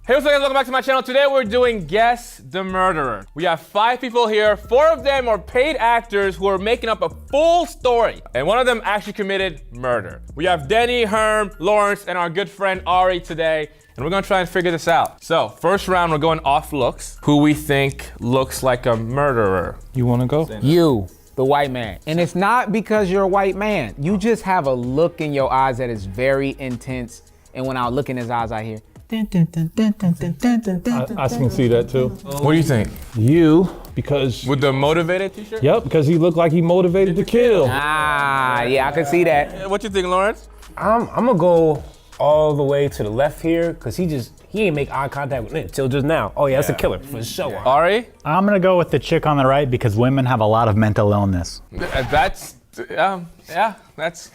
Hey, what's up guys, welcome back to my channel. Today we're doing Guess the Murderer. We have 5 people here. 4 of them are paid actors who are making up a full story. And one of them actually committed murder. We have Denny, Herm, Lawrence, and our good friend Ari today. And we're gonna try and figure this out. So, first round, we're going off looks. Who we think looks like a murderer. You wanna go? You, the white man. And it's not because you're a white man. You just have a look in your eyes that is very intense. And when I look in his eyes, I hear, I can see that too. What do you think? You, because... With the motivated t-shirt? Yep, because he looked like he motivated to kill. ah, yeah, I can see that. What you think, Lawrence? I'm gonna go all the way to the left here, because he ain't make eye contact with me until just now. Oh yeah, that's a killer, for sure. Ari? I'm gonna go with the chick on the right because women have a lot of mental illness. That's, yeah, that's...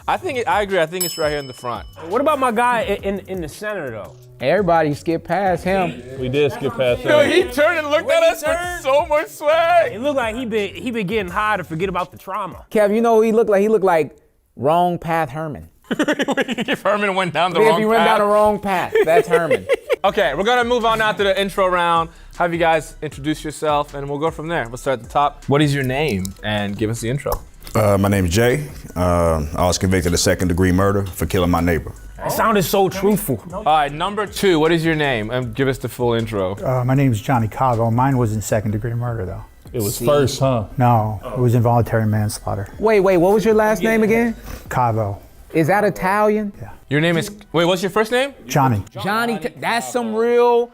I agree, I think it's right here in the front. What about my guy in the center though? Everybody skipped past him. We did skip past Yo, him. he turned and looked at us with so much swag. It looked like he been getting high to forget about the trauma. Kev, you know who he looked like? He looked like wrong path Herman. If Herman went down the wrong path. If he went down the wrong path, that's Herman. Okay, we're gonna move on now to the intro round. Have you guys introduce yourself and we'll go from there. We'll start at the top. What is your name? And give us the intro. My name is Jay. I was convicted of second-degree murder for killing my neighbor. It sounded so truthful. All right, number 2, what is your name? And give us the full intro. My name is Johnny Cago. Mine was in second-degree murder, though. It was first, huh? No, it was involuntary manslaughter. Wait, what was your last name again? Cago. Is that Italian? Yeah. Your name is, wait, what's your first name? Johnny. Johnny, that's some real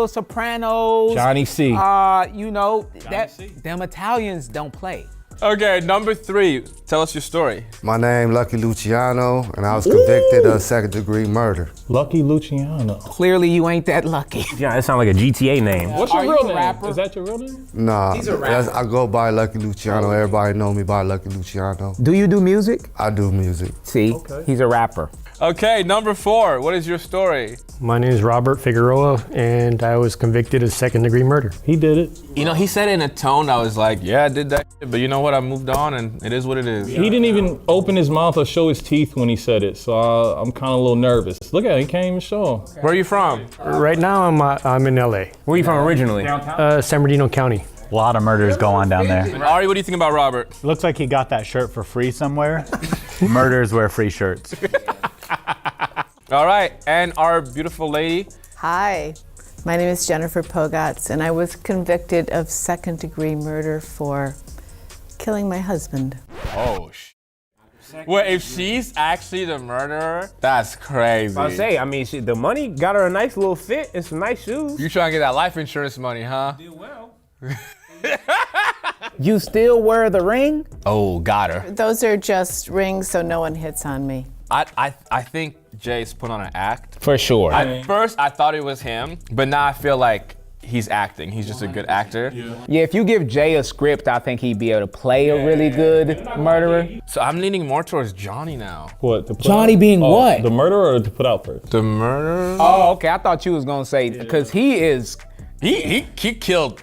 Sopranos. Johnny C. You know, them Italians don't play. Okay, number 3, tell us your story. My name Lucky Luciano, and I was convicted of second-degree murder. Lucky Luciano. Clearly you ain't that lucky. Yeah, that sounds like a GTA name. What's your Are real you a name? rapper? Is that your real name? Nah, I go by Lucky Luciano. Everybody know me by Lucky Luciano. Do you do music? I do music. See, he's a rapper. Okay, number 4, what is your story? My name is Robert Figueroa, and I was convicted of second-degree murder. He did it. You know, he said it in a tone that was like, yeah, I did that, but you know what, I moved on and it is what it is. He didn't even open his mouth or show his teeth when he said it, so I'm kind of a little nervous. Look at him, he can't even show him. Where are you from? Right now, I'm in LA, Where you from originally? San Bernardino County. A lot of murders go on down there. And Ari, what do you think about Robert? Looks like he got that shirt for free somewhere. Murders wear free shirts. All right, and our beautiful lady. Hi, my name is Jennifer Pogatz, and I was convicted of second-degree murder for killing my husband. Oh, well, if she's actually the murderer, that's crazy. I say, I mean, the money got her a nice little fit and some nice shoes. You trying to get that life insurance money, huh? Did well. You still wear the ring? Oh, got her. Those are just rings so no one hits on me. I think Jay's put on an act. For sure. At first, I thought it was him, but now I feel like he's acting. He's just a good actor. Yeah, if you give Jay a script, I think he'd be able to play a really good murderer. So I'm leaning more towards Johnny now. What? To put Johnny out? being what? The murderer or to put out first? The murderer? Oh, okay, I thought you was gonna say, because he is. He killed.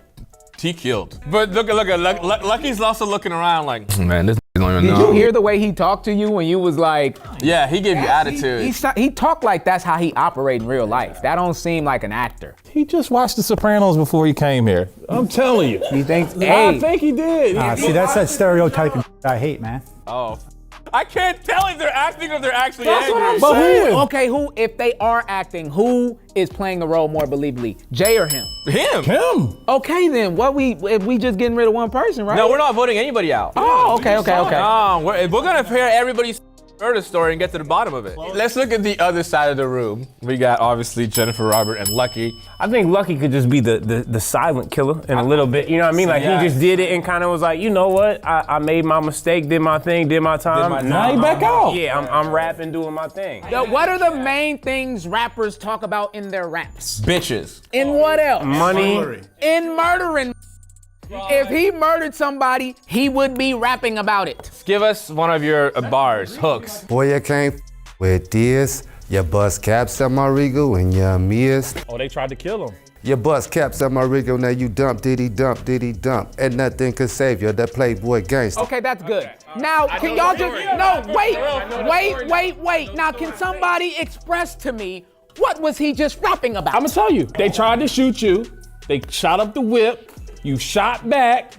He killed. But look at Lucky's also looking around like, man, this don't even know. Did you hear the way he talked to you when you was like? Yeah, he gave you attitude. He talked like that's how he operate in real life. That don't seem like an actor. He just watched The Sopranos before he came here. I'm telling you. He thinks, I think he did. See, that's that stereotyping I hate, man. Oh. I can't tell if they're acting or if they're actually angry. But who, if they are acting, who is playing the role more believably? Jay or him? Him. Okay then, if we just getting rid of one person, right? No, we're not voting anybody out. Oh, okay. No, we're gonna pair everybody's murder story and get to the bottom of it. Let's look at the other side of the room. We got obviously Jennifer, Robert, and Lucky. I think Lucky could just be the silent killer in a little bit. You know what I mean? Like he just did it and kind of was like, you know what? I made my mistake, did my thing, did my time. Now he back out. Yeah, I'm rapping, doing my thing. What are the main things rappers talk about in their raps? Bitches. In what else? Money. In murdering. If he murdered somebody, he would be rapping about it. Give us one of your bars, hooks. Boy, you can't with this. You bust caps at my Regal and you missed. Oh, they tried to kill him. You bust caps at my Regal, now you dump, diddy dump, and nothing could save you, that Playboy gangster. Okay, that's good. Now, can y'all just, no, wait. Now, can somebody express to me What was he just rapping about? I'm gonna tell you. They tried to shoot you. They shot up the whip. You shot back,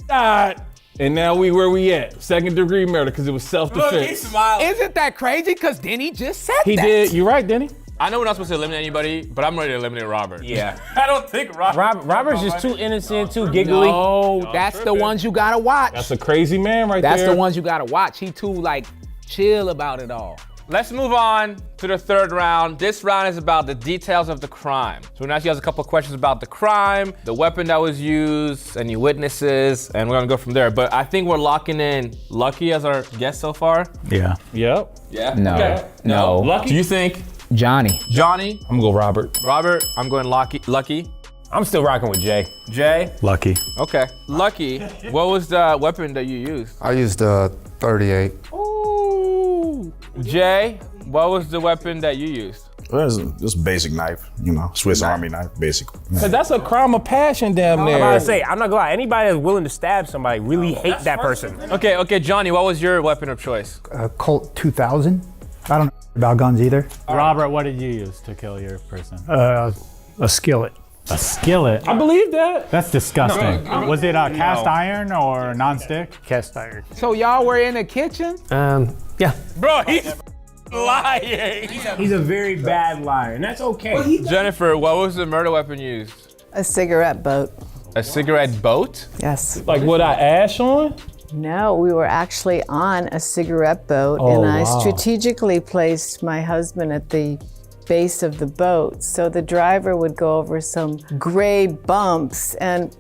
died, and now where we at? Second-degree murder because it was self-defense. Look, he's smiling. Isn't that crazy? Because Denny just said He that. did. You're right, Denny. I know we're not supposed to eliminate anybody, but I'm ready to eliminate Robert. Yeah. I don't think Robert. Robert's just too innocent, too giggly. No, that's the ones you gotta watch. That's a crazy man right there. That's the ones you gotta watch. He too like chill about it all. Let's move on to the third round. This round is about the details of the crime. So we're gonna ask you guys a couple of questions about the crime, the weapon that was used, any witnesses, and we're gonna go from there. But I think we're locking in Lucky as our guest so far. Yeah. Yep. Yeah? No. Okay. No. Lucky? Do you think Johnny. Johnny? I'm gonna go Robert. Robert? I'm going Lucky. I'm still rocking with Jay. Jay? Lucky. Okay. Lucky, what was the weapon that you used? I used 38. Ooh. Jay, what was the weapon that you used? Well, it's just basic knife, Swiss Army knife, basically. Cause that's a crime of passion damn I'm near. about to say, I'm not gonna lie, anybody that's willing to stab somebody really hate that person. Okay, Johnny, what was your weapon of choice? Colt 2000. I don't know about guns either. Robert, what did you use to kill your person? A skillet. A skillet? I believe that. That's disgusting. Was it cast iron or nonstick? Cast iron. So y'all were in the kitchen? Yeah. Bro, he's lying. He's a very bad liar, and that's okay. Jennifer, what was the murder weapon used? A cigarette boat. A cigarette boat? Yes. Like what I ash on? No, we were actually on a cigarette boat, Oh, and I wow. strategically placed my husband at the base of the boat so the driver would go over some gray bumps, and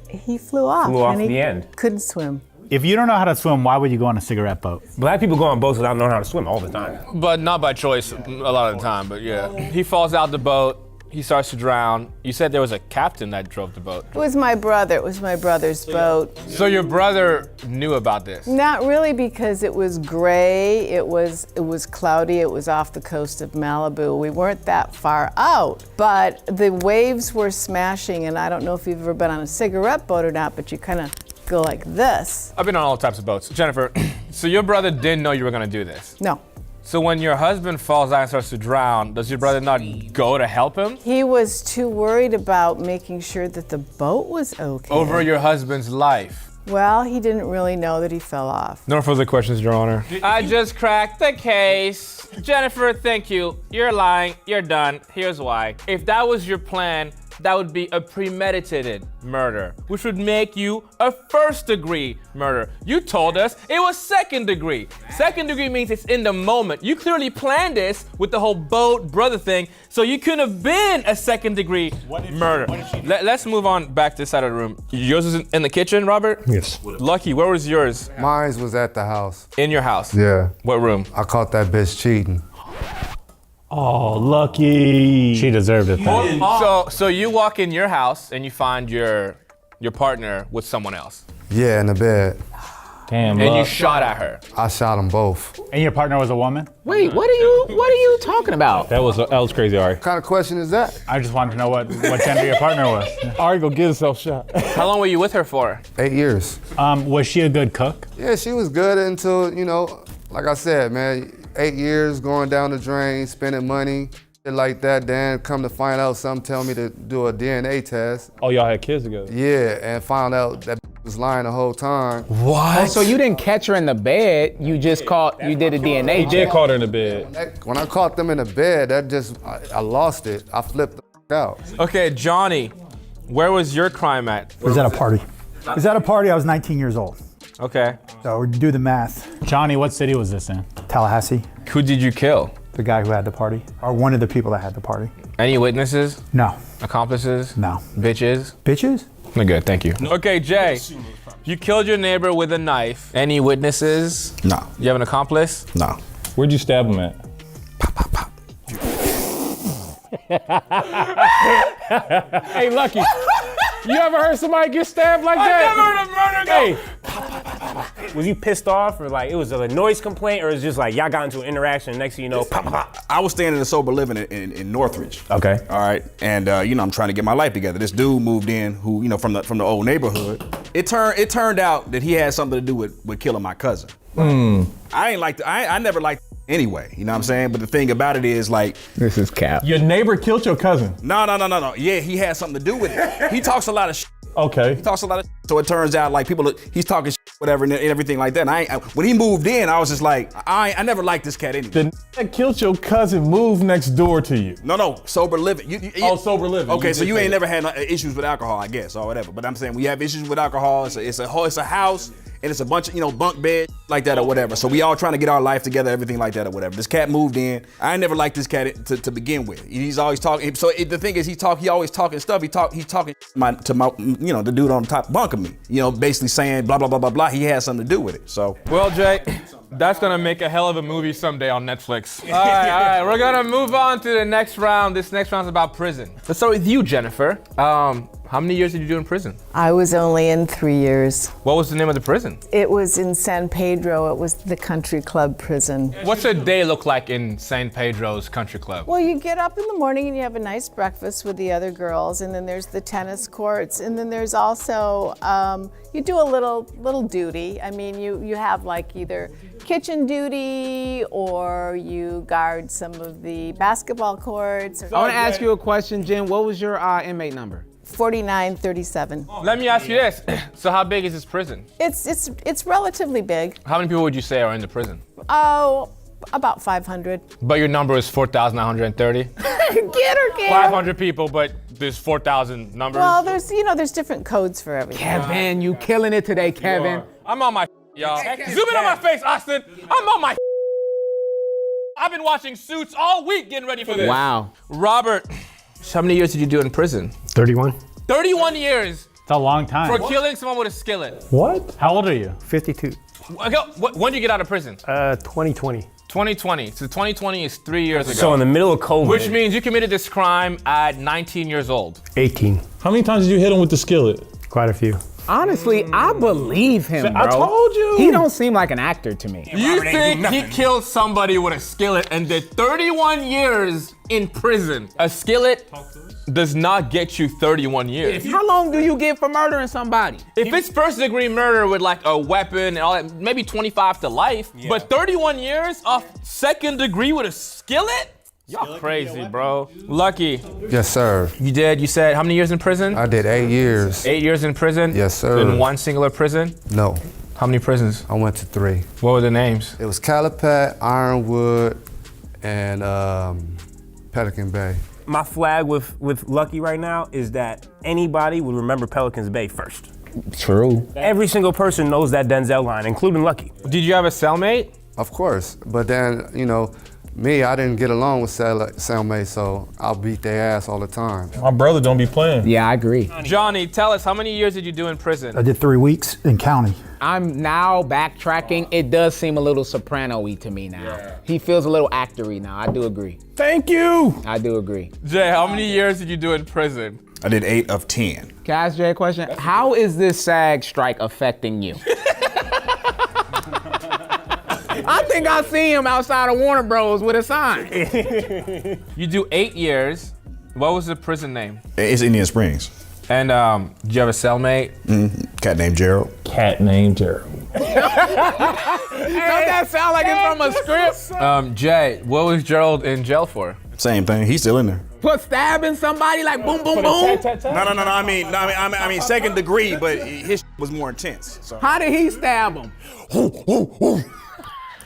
he flew off. Flew off and he the end. Couldn't swim. If you don't know how to swim, why would you go on a cigarette boat? Black people go on boats without knowing how to swim all the time. But not by choice a lot of the time, but yeah. He falls out the boat. He starts to drown. You said there was a captain that drove the boat. It was my brother. It was my brother's boat. So your brother knew about this? Not really, because it was gray, it was cloudy, it was off the coast of Malibu. We weren't that far out, but the waves were smashing, and I don't know if you've ever been on a cigarette boat or not, but you kind of go like this. I've been on all types of boats. Jennifer, so your brother didn't know you were gonna do this? No. So when your husband falls out and starts to drown, does your brother not go to help him? He was too worried about making sure that the boat was okay. Over your husband's life. Well, he didn't really know that he fell off. No further questions, Your Honor. I just cracked the case. Jennifer, thank you. You're lying. You're done. Here's why. If that was your plan, that would be a premeditated murder, which would make you a first-degree murder. You told us it was second degree. Second degree means it's in the moment. You clearly planned this with the whole boat brother thing, so you couldn't have been a second-degree murder. Let's move on back to this side of the room. Yours is in the kitchen, Robert? Yes. Lucky, where was yours? Mine was at the house. In your house? Yeah. What room? I caught that bitch cheating. Oh, Lucky. She deserved it. Then. So you walk in your house and you find your partner with someone else, Yeah, in the bed. Damn, and you shot at her. I shot them both. And your partner was a woman? Wait, what are you talking about? That was crazy, Ari. What kind of question is that? I just wanted to know what gender your partner was. Ari go get himself shot. How long were you with her for? 8 years. Was she a good cook? Yeah, she was good until, like I said, man, 8 years going down the drain, spending money, shit like that. Then come to find out, something tell me to do a DNA test. Oh, y'all had kids together. Yeah, and found out that was lying the whole time. Oh, so you didn't catch her in the bed, you just you did a DNA He check. did caught her in the bed. When I caught them in the bed, I lost it. I flipped the out. Okay, Johnny, where was your crime at? It was at a party. It was at a party. I was 19 years old. Okay. So do the math. Johnny, what city was this in? Tallahassee, Who did you kill? the guy who had the party, or one of the people that had the party. Any witnesses? No, Accomplices? no. Bitches? Bitches? No good, thank you. Okay, Jay, you killed your neighbor with a knife. Any witnesses? No, You have an accomplice? no. Where'd you stab him at? Hey, Lucky. You ever heard somebody get stabbed like that? heard a murder go. Hey, Was you pissed off, or like it was a noise complaint, or it's just like y'all got into an interaction, next thing you know, pop, pop, pop. I was staying in a sober living in Northridge. Okay. All right, and I'm trying to get my life together. This dude moved in, who from the old neighborhood. It turned out that he had something to do with killing my cousin. I never liked anyway. You know what I'm saying? But the thing about it is like, This is cap. Your neighbor killed your cousin. no. Yeah, he had something to do with it. He talks a lot of shit. Okay. He talks a lot of shit. So it turns out like he's talking shit, whatever, and everything like that. And when he moved in, I was just like, I never liked this cat anyway. The that killed your cousin moved next door to you. No, sober living. Sober living. Okay, so did you say ain't that. never had issues with alcohol, I guess, or whatever. But I'm saying we have issues with alcohol. It's a house, and it's a bunch of bunk beds like that or whatever. So we all trying to get our life together, everything like that or whatever. This cat moved in. I never liked this cat to begin with. He's always talking. So the thing is, he always talking stuff. He's talking to my the dude on the top bunk of me. Basically saying blah blah blah blah blah. He had something to do with it. So Well, Jay, that's gonna make a hell of a movie someday on Netflix. All right, we're gonna move on to the next round. This next round is about prison. Let's start with you, Jennifer. How many years did you do in prison? I was only in 3 years. What was the name of the prison? It was in San Pedro. It was the country club prison. What's a day look like in San Pedro's country club? Well, you get up in the morning and you have a nice breakfast with the other girls, and then there's the tennis courts, and then there's also you do a little duty. I mean, you have like either kitchen duty or you guard some of the basketball courts. I want to ask you a question, Jen. What was your inmate number? 4937. Let me ask you this. So how big is this prison? It's relatively big. How many people would you say are in the prison? Oh, about 500. But your number is 4,930? Get her, kid. 500 people, but there's 4,000 numbers? Well, there's different codes for everything. Kevin, you killing it today, Kevin. I'm on my y'all. Zoom in on my face, Austin. I'm on my I've been watching Suits all week getting ready for this. Wow. Robert, how many years did you do in prison? 31. 31 years It's a long time. for killing someone with a skillet. What? How old are you? 52. When did you get out of prison? 2020. 2020. So 2020 is 3 years ago. So in the middle of COVID. Which means you committed this crime at 19 years old. 18. How many times did you hit him with the skillet? Quite a few. Honestly, I believe him, bro. I told you. He don't seem like an actor to me. You think he killed somebody with a skillet and did 31 years in prison? A skillet does not get you 31 years. How long do you get for murdering somebody? If it's first degree murder with like a weapon and all that, maybe 25 to life. But 31 years off second degree with a skillet? Y'all crazy, bro. Lucky. Yes, sir. You said how many years in prison? I did 8 years. 8 years in prison? Yes, sir. In one singular prison? No, How many prisons? I went to 3. What were the names? It was Calipat, Ironwood, and Pelican Bay. My flag with Lucky right now is that anybody would remember Pelicans Bay first. True. Every single person knows that Denzel line, including Lucky. Did you have a cellmate? Of course, but then, I didn't get along with cellmates, so I'll beat their ass all the time. My brother don't be playing. Yeah, I agree. Johnny, tell us, how many years did you do in prison? I did 3 weeks in county. I'm now backtracking. It does seem a little soprano-y to me now. Yeah. He feels a little actor-y now. I do agree. Thank you. I do agree. Jay, how many years did you do in prison? I did 8 of 10. Can I ask Jay a question? How is this SAG strike affecting you? I think I see him outside of Warner Bros. With a sign. You do 8 years. What was the prison name? It's Indian Springs. And did you have a cellmate? Cat named Gerald. Cat named Gerald. Don't that sound like it's from a script? Jay, what was Gerald in jail for? Same thing. He's still in there. For stabbing somebody like boom, boom, boom? No. I mean second degree, but his was more intense. So. How did he stab him?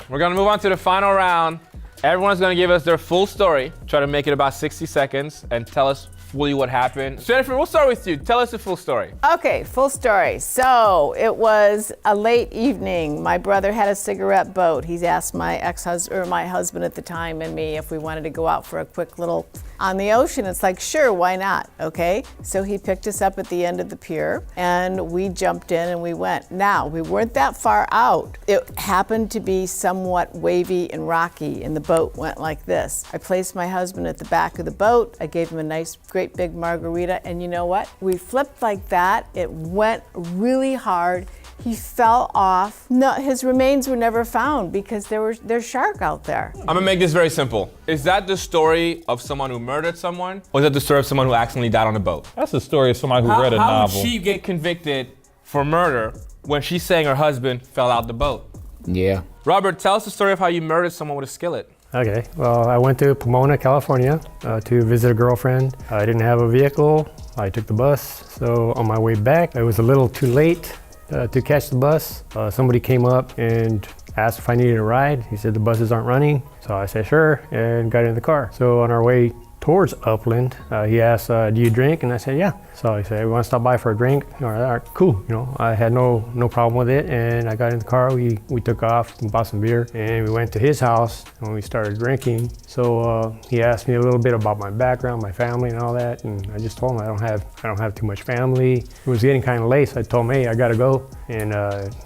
We're gonna move on to the final round. Everyone's gonna give us their full story. Try to make it about 60 seconds and tell us fully what happened. Jennifer, we'll start with you. Tell us the full story. Okay, full story. So it was a late evening. My brother had a cigarette boat. He's asked my ex-husband, or my husband at the time, and me if we wanted to go out for a quick little on the ocean. It's like, sure, why not? Okay. So he picked us up at the end of the pier and we jumped in and we went. Now, we weren't that far out. It happened to be somewhat wavy and rocky, and the boat went like this. I placed my husband at the back of the boat. I gave him a nice, great big margarita, and you know what? We flipped like that. It went really hard. He fell off. No, his remains were never found because there's shark out there. I'm gonna make this very simple. Is that the story of someone who murdered someone? Or is that the story of someone who accidentally died on a boat? That's the story of somebody who read a How novel. did she get convicted for murder when she's saying her husband fell out the boat? Yeah. Robert, tell us the story of how you murdered someone with a skillet. Okay, well, I went to Pomona, California to visit a girlfriend. I didn't have a vehicle. I took the bus. So on my way back, it was a little too late to catch the bus. Somebody came up and asked if I needed a ride. He said the buses aren't running. So I said sure and got in the car. So on our way towards Upland, he asked, do you drink? And I said, yeah. So he said, we want to stop by for a drink. All right, cool. You know, I had no problem with it. And I got in the car, we took off and bought some beer and we went to his house and we started drinking. So he asked me a little bit about my background, my family and all that. And I just told him I don't have too much family. It was getting kind of late, so I told him, hey, I gotta go. And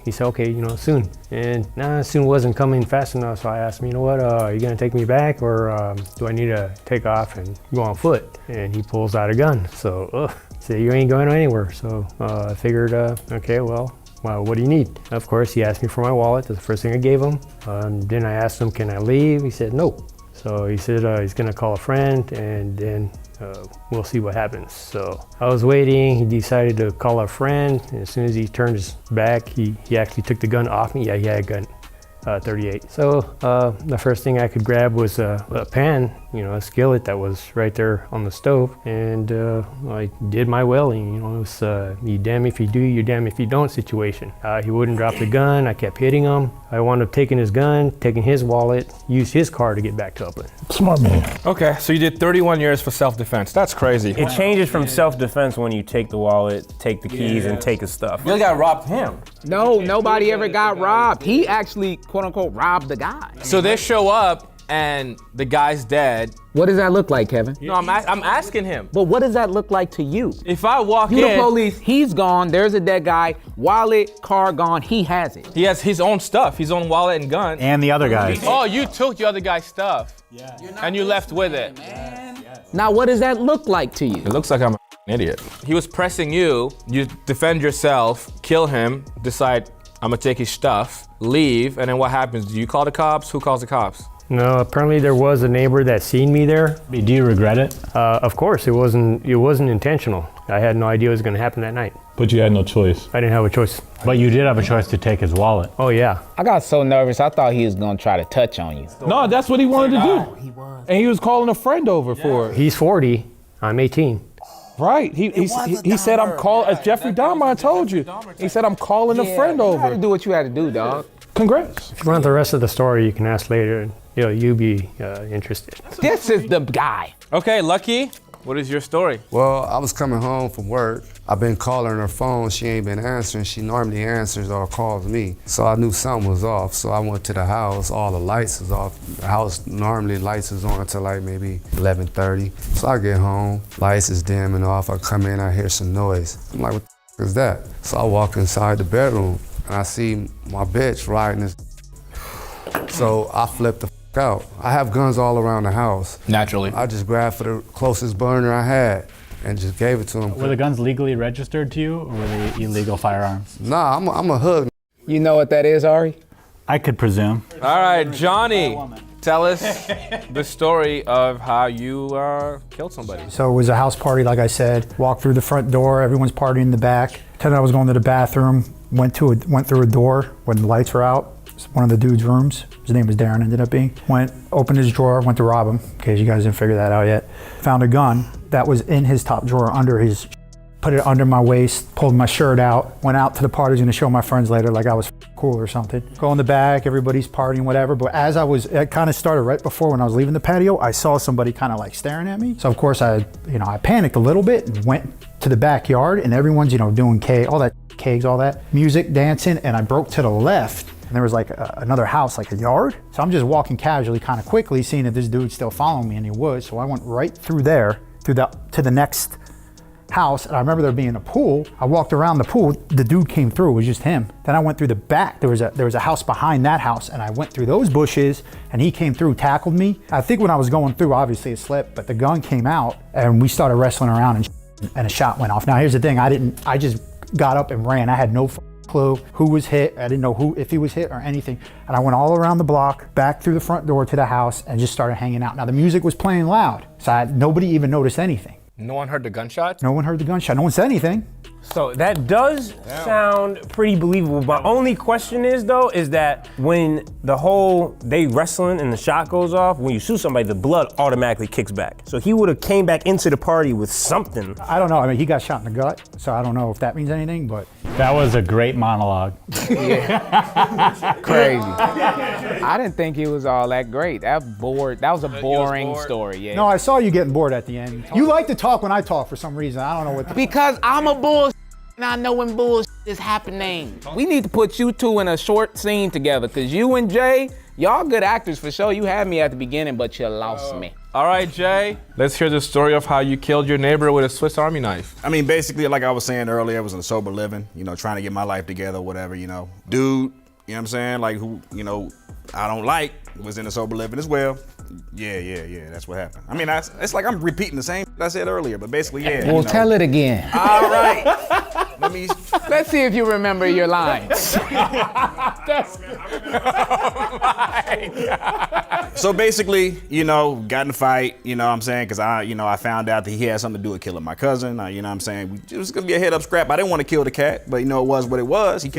he said, okay, you know, soon. And soon wasn't coming fast enough. So I asked him, you know what, are you gonna take me back or do I need to take off and go on foot? And he pulls out a gun. So he said, you ain't going anywhere. So I figured, okay, well, what do you need? Of course, he asked me for my wallet. That's the first thing I gave him. Then I asked him, can I leave? He said, no. So he said he's gonna call a friend and then we'll see what happens. So I was waiting. He decided to call a friend. And as soon as he turned his back, he actually took the gun off me. Yeah, he had a gun. 38. So the first thing I could grab was a pan, you know, a skillet that was right there on the stove, and I did my welling. You know, it was you damn if you do, you damn if you don't situation. He wouldn't drop the gun. I kept hitting him. I wound up taking his gun, taking his wallet, used his car to get back to Upland. Smart man. Okay, so you did 31 years for self-defense. That's crazy. It changes from self-defense when you take the wallet, take the keys, and take his stuff. You got robbed him. No, nobody ever got robbed. He actually, quote unquote, robbed the guy. So they show up and the guy's dead. What does that look like, Kevin? No, I'm asking him. But what does that look like to you? If I walk You in, the police, he's gone, there's a dead guy, wallet, car gone, he has it. he has his own stuff, his own wallet and gun. And the other guys. Oh, you took the other guy's stuff. Yeah. And you left with it. Now what does that look like to you? It looks like I'm an idiot. He was pressing you, you defend yourself, kill him, decide I'm gonna take his stuff, leave, and then what happens? Do you call the cops? Who calls the cops? No, apparently there was a neighbor that seen me there. Do you regret it? Of course, it wasn't intentional. I had no idea it was gonna happen that night. But you had no choice. I didn't have a choice. But you did have a choice to take his wallet. Oh yeah. I got so nervous, I thought he was gonna try to touch on you. No, that's what he wanted to do. He was. And he was calling a friend over for it. He's 40, I'm 18. Right. He said, I'm calling, as Jeffrey Dahmer, I told you. He said, I'm calling a friend You had to over. do what you had to do, dog. Congrats. If you want the rest of the story, you can ask later, and you'll be interested. This is the guy. Okay, Lucky, what is your story? Well, I was coming home from work. I've been calling her phone. She ain't been answering. She normally answers or calls me. So I knew something was off. So I went to the house. All the lights was off. The house normally lights is on until like maybe 11:30. So I get home. Lights is dimming off. I come in. I hear some noise. I'm like, what the is that? So I walk inside the bedroom and I see my bitch riding this. So I flipped the out. I have guns all around the house. Naturally. I just grabbed for the closest burner I had and just gave it to him. Were the guns legally registered to you, or were they illegal firearms? Nah, I'm a hood. You know what that is, Ari? I could presume. All right, Johnny, tell us the story of how you killed somebody. So it was a house party, like I said. Walked through the front door, everyone's partying in the back. Then I was going to the bathroom, went through a door when the lights were out. It's one of the dude's rooms. His name was Darren, ended up being. Opened his drawer, went to rob him, in case you guys didn't figure that out yet. Found a gun that was in his top drawer under his, put it under my waist, pulled my shirt out, went out to the party, was gonna show my friends later like I was cool or something. Go in the back, everybody's partying, whatever. But as it kind of started right before when I was leaving the patio, I saw somebody kind of like staring at me. So of course I panicked a little bit and went to the backyard and everyone's, doing all that kegs, all that music, dancing. And I broke to the left and there was like another house, like a yard. So I'm just walking casually kind of quickly, seeing if this dude's still following me, and he was. So I went right through there, to the next house, and I remember there being a pool. I walked around the pool, the dude came through, it was just him. Then I went through the back, there was a house behind that house, and I went through those bushes, and he came through, tackled me. I think when I was going through, obviously it slipped, but the gun came out, and we started wrestling around, and a shot went off. Now here's the thing, I just got up and ran. I had no clue who was hit. I didn't know if he was hit or anything. And I went all around the block, back through the front door to the house, and just started hanging out. Now the music was playing loud, so nobody even noticed anything. No one heard the gunshot? No one heard the gunshot. No one said anything. So that does sound pretty believable. My only question is though, is that when they wrestling and the shot goes off, when you shoot somebody, the blood automatically kicks back. So he would have came back into the party with something. I don't know. I mean, he got shot in the gut, so I don't know if that means anything, but. That was a great monologue. Crazy. I didn't think it was all that great. That was a boring story, yeah. No, I saw you getting bored at the end. You like to talk when I talk for some reason. I don't know what. Because I'm a bull and I know when bull is happening. We need to put you two in a short scene together, because you and Jay, y'all good actors for sure. You had me at the beginning, but you lost me. All right, Jay, let's hear the story of how you killed your neighbor with a Swiss Army knife. I mean, basically, like I was saying earlier, I was in sober living, trying to get my life together, whatever, Dude, you know what I'm saying? Like who, I don't like, was in a sober living as well. Yeah, that's what happened. I mean, it's like I'm repeating the same I said earlier, but basically, yeah. Well, tell it again. All right. Let's see if you remember your lines. So basically, got in a fight, you know what I'm saying? Because I found out that he had something to do with killing my cousin. You know what I'm saying? It was gonna be a head up scrap. I didn't want to kill the cat, but it was what it was. You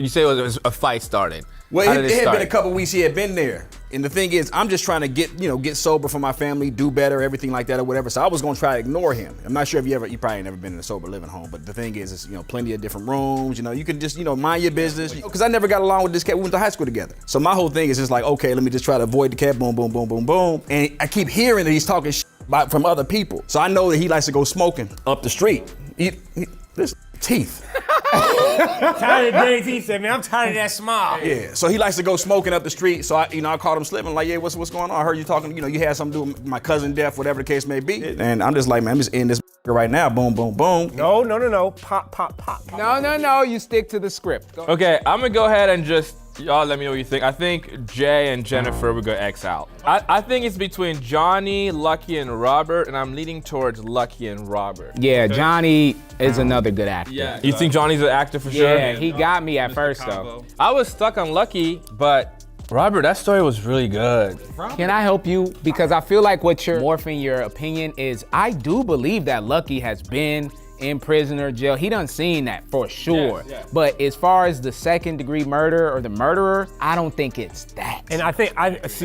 say it was a fight started? Well, it had been a couple weeks he had been there. And the thing is, I'm just trying to get sober for my family, do better, everything like that or whatever. So I was gonna try to ignore him. I'm not sure if you probably never been in a sober living home, but the thing is, it's, plenty of different rooms, you can just, mind your business. Because I never got along with this cat. We went to high school together. So my whole thing is just like, okay, let me just try to avoid the cat, boom, boom, boom, boom, boom. And I keep hearing that he's talking shit from other people. So I know that he likes to go smoking up the street. This teeth. Tired of Jay's teeth, said, man, I'm tired of that smile. Yeah, so he likes to go smoking up the street. So I caught him slipping, like, yeah, what's going on? I heard you talking, you had something to do with my cousin death, whatever the case may be. And I'm just like, man, I'm just in this right now, boom, boom, boom. No, pop, pop, pop. No, you stick to the script. Okay, I'm gonna go ahead and y'all let me know what you think. I think Jay and Jennifer would go X out. I think it's between Johnny, Lucky, and Robert, and I'm leaning towards Lucky and Robert. Yeah, okay. Johnny is another good actor. Yeah. You think Johnny's an actor for sure? Yeah, he got me at first though. I was stuck on Lucky, but Robert, that story was really good. Can I help you? Because I feel like what you're morphing your opinion is, I do believe that Lucky has been in prison or jail. He done seen that for sure. Yes. But as far as the second-degree murder or the murderer, I don't think it's that. And I think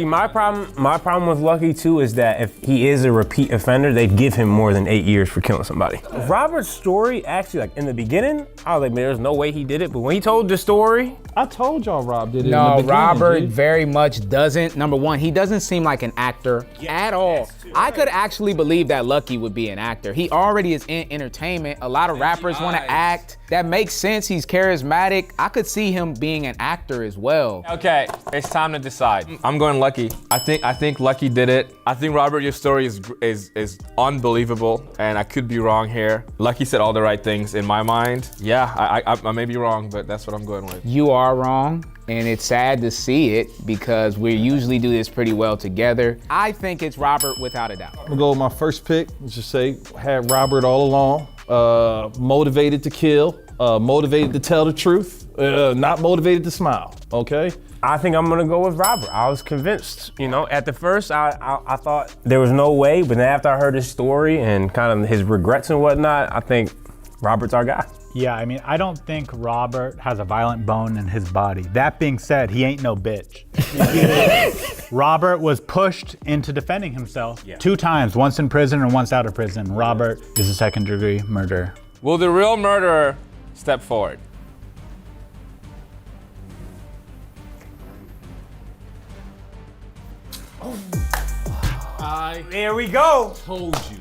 my problem with Lucky too is that if he is a repeat offender, they'd give him more than 8 years for killing somebody. Robert's story, actually, like in the beginning, I was like, man, there's no way he did it. But when he told the story, I told y'all Rob did it. No, in the beginning, Robert very much doesn't. Number one, he doesn't seem like an actor at all. I could actually believe that Lucky would be an actor. He already is in entertainment. A lot of rappers want to act. That makes sense. He's charismatic. I could see him being an actor as well. Okay, it's time to decide. I'm going Lucky. I think Lucky did it. I think Robert, your story is unbelievable, and I could be wrong here. Lucky said all the right things in my mind. Yeah, I may be wrong, but that's what I'm going with. You are wrong. And it's sad to see it because we usually do this pretty well together. I think it's Robert without a doubt. I'm gonna go with my first pick. Let's just say, had Robert all along. Motivated to kill, motivated to tell the truth, not motivated to smile, okay? I think I'm gonna go with Robert. I was convinced, at the first I thought there was no way, but then after I heard his story and kind of his regrets and whatnot, I think Robert's our guy. Yeah, I mean, I don't think Robert has a violent bone in his body. That being said, he ain't no bitch. Robert was pushed into defending himself 2 times, once in prison and once out of prison. Robert is a second-degree murderer. Will the real murderer step forward? There we go. Told you.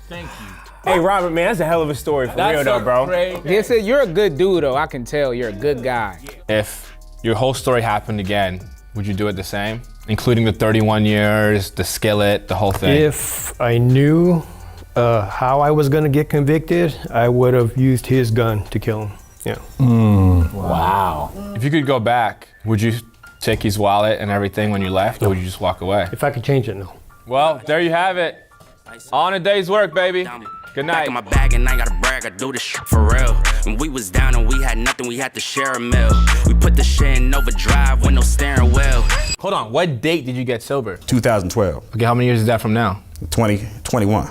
Thank you. Hey, Robert, man, that's a hell of a story for real though, bro. You're a good dude though, I can tell you're a good guy. If your whole story happened again, would you do it the same? Including the 31 years, the skillet, the whole thing? If I knew how I was gonna get convicted, I would have used his gun to kill him, yeah. Wow. If you could go back, would you take his wallet and everything when you left, or would you just walk away? If I could change it, no. Well, there you have it. On a day's work, baby. Good night. Back in my bag and I ain't gotta brag, I do this shit for real. When we was down and we had nothing, we had to share a meal. We put the shit in overdrive with no steering wheel. Hold on, what date did you get sober? 2012. Okay, how many years is that from now? 21.